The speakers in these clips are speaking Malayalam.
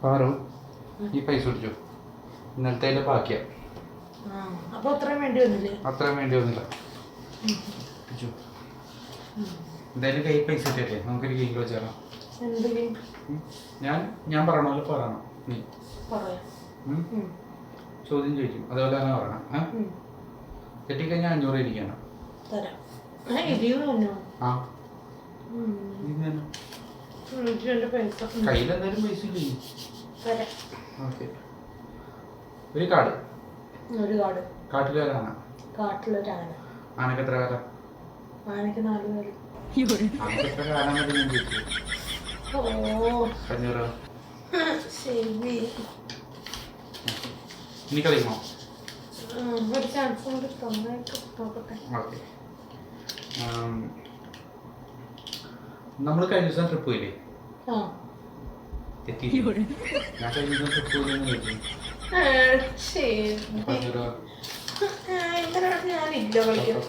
പാറു ഈ പൈസ പിടിച്ചു. ഇന്നലത്തെ ബാക്കിയാ. അത്രയും വേണ്ടി വന്നില്ല. എന്തായാലും കൈ പൈസ ഇട്ടല്ലേ, നമുക്കൊരു ഗെയിം വെച്ചാലോ? ഞാൻ പറയണ പോലെ പറയണം നീ. ചോദ്യം ചോദിക്കും, അതുപോലെ തന്നെ പറയണം. കെട്ടിക്കഴിഞ്ഞാൽ 500 ഇരിക്കണം. കയ്യിലെന്തായാലും പൈസ ഇല്ലേ? ഓക്കെ. ഒരു കാർഡ്. കാട്ടിലൊരാന. ആനക്ക് എത്ര കാലം? ആനക്ക് 4 കാലം. ആനക്ക് എത്ര കാലം ഞാൻ ചോദിച്ചു. 500. ഇനി കളിക്കണോ? ഒരു ചാൻസ് കൊണ്ട് നോക്കട്ടെ. ഓക്കെ. നമ്മൾ കഴിഞ്ഞ ദിവസം ട്രിപ്പ് പോയില്ലേ? തെറ്റി. ഞാൻ കഴിഞ്ഞ ദിവസം ട്രിപ്പ് പോയില്ലെന്ന് ചോദിച്ചു. ഞാനില്ല കളിക്കണം.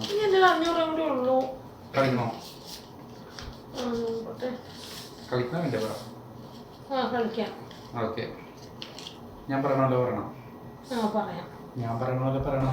500 കൂടെ ഉള്ളൂ. കളിക്കണോ? കളിക്കാൻ വേണ്ടി പറ. കളിക്കാം. ഓക്കെ. ഞാൻ പറയണല്ലോ പറയണം. പറയാം. ഞാൻ പറയണ പോലെ പറയണം.